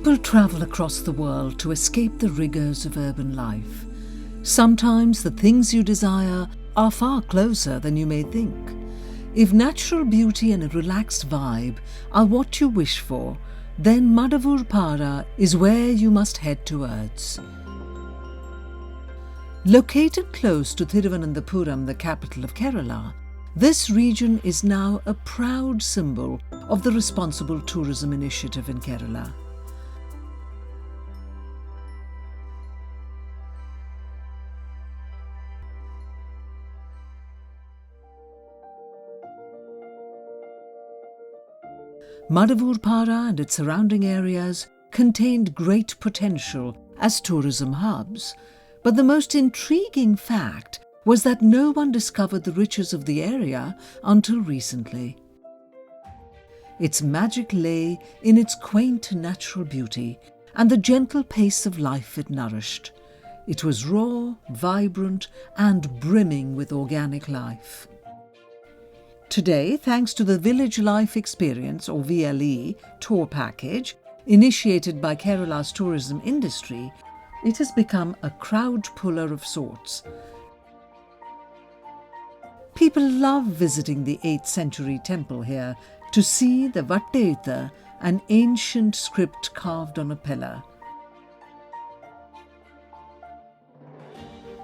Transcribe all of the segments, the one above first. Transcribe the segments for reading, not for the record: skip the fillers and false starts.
People travel across the world to escape the rigours of urban life. Sometimes the things you desire are far closer than you may think. If natural beauty and a relaxed vibe are what you wish for, then Madavoorpara is where you must head towards. Located close to Thiruvananthapuram, the capital of Kerala, this region is now a proud symbol of the responsible tourism initiative in Kerala. Madavoorpara and its surrounding areas contained great potential as tourism hubs, but the most intriguing fact was that no one discovered the riches of the area until recently. Its magic lay in its quaint natural beauty and the gentle pace of life it nourished. It was raw, vibrant, and brimming with organic life. Today, thanks to the Village Life Experience or VLE tour package initiated by Kerala's tourism industry, it has become a crowd puller of sorts. People love visiting the 8th century temple here to see the Vatteyutha, an ancient script carved on a pillar.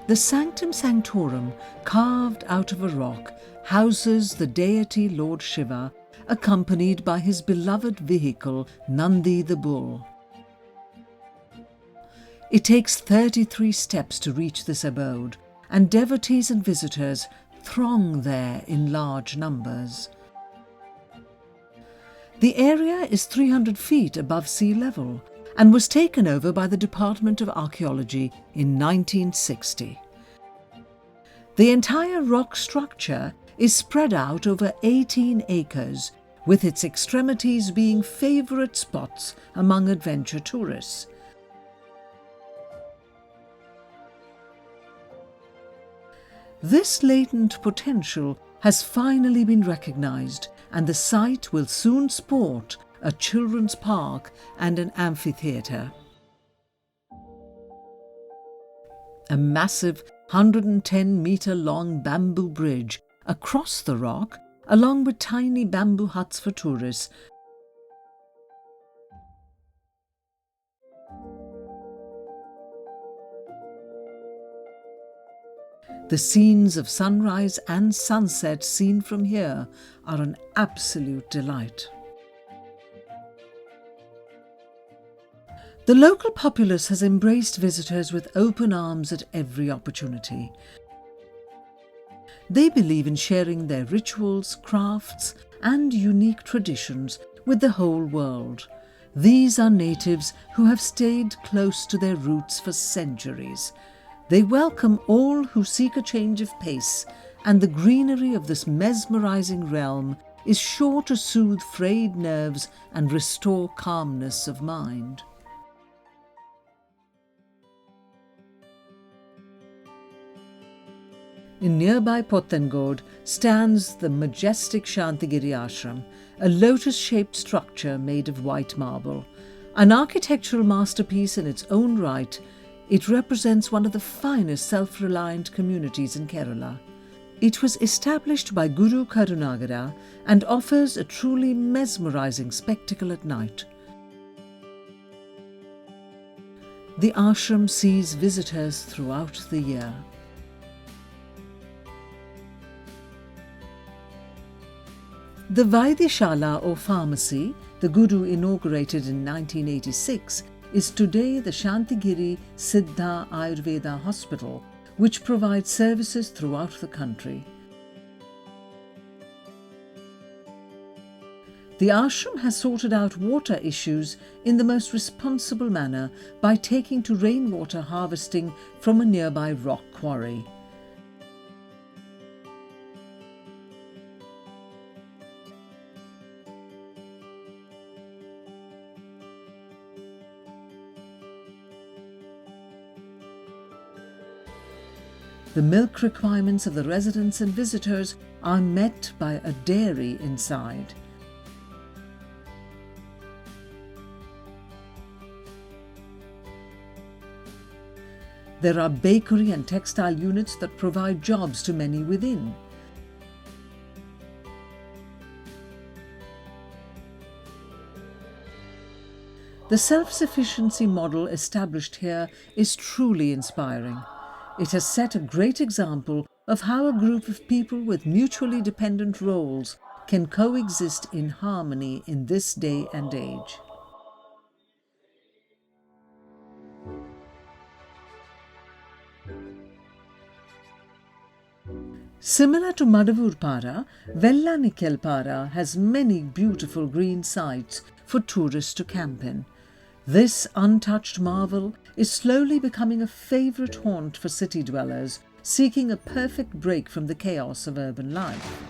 The sanctum sanctorum, carved out of a rock, houses the deity Lord Shiva, accompanied by his beloved vehicle Nandi the bull. It takes 33 steps to reach this abode, and devotees and visitors throng there in large numbers. The area is 300 feet above sea level and was taken over by the Department of Archaeology in 1960. The entire rock structure is spread out over 18 acres, with its extremities being favourite spots among adventure tourists. This latent potential has finally been recognised, and the site will soon sport a children's park and an amphitheatre. A massive 110-metre-long bamboo bridge across the rock, along with tiny bamboo huts for tourists, the scenes of sunrise and sunset seen from here are an absolute delight. The local populace has embraced visitors with open arms at every opportunity. They believe in sharing their rituals, crafts, and unique traditions with the whole world. These are natives who have stayed close to their roots for centuries. They welcome all who seek a change of pace, and the greenery of this mesmerising realm is sure to soothe frayed nerves and restore calmness of mind. In nearby Pottangod stands the majestic Shanti Ashram, a lotus-shaped structure made of white marble. An architectural masterpiece in its own right, it represents one of the finest self-reliant communities in Kerala. It was established by Guru Karunagara and offers a truly mesmerising spectacle at night. The ashram sees visitors throughout the year. The Vaidyashala or pharmacy, the Guru inaugurated in 1986, is today the Shanti Siddha Ayurveda Hospital, which provides services throughout the country. The ashram has sorted out water issues in the most responsible manner by taking to rainwater harvesting from a nearby rock quarry. The milk requirements of the residents and visitors are met by a dairy inside. There are bakery and textile units that provide jobs to many within. The self-sufficiency model established here is truly inspiring. It has set a great example of how a group of people with mutually dependent roles can coexist in harmony in this day and age. Similar to Madavoorpara, Vellanikelpara has many beautiful green sites for tourists to camp in. This untouched marvel is slowly becoming a favourite haunt for city dwellers seeking a perfect break from the chaos of urban life.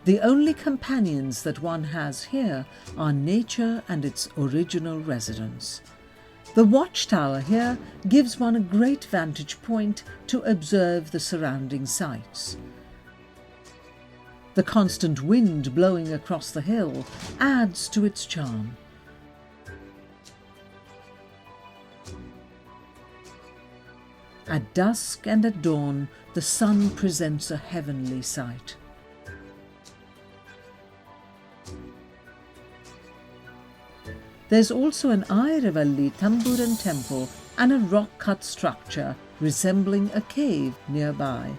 The only companions that one has here are nature and its original residents. The watchtower here gives one a great vantage point to observe the surrounding sights. The constant wind blowing across the hill adds to its charm. At dusk and at dawn, the sun presents a heavenly sight. There's also an Ayurveda Tamburan temple and a rock-cut structure resembling a cave nearby.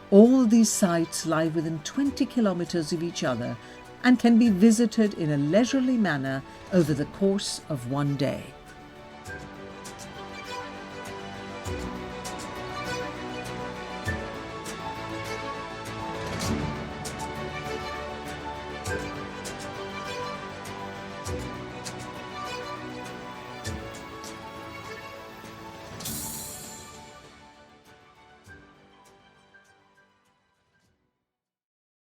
All these sites lie within 20 kilometers of each other and can be visited in a leisurely manner over the course of one day.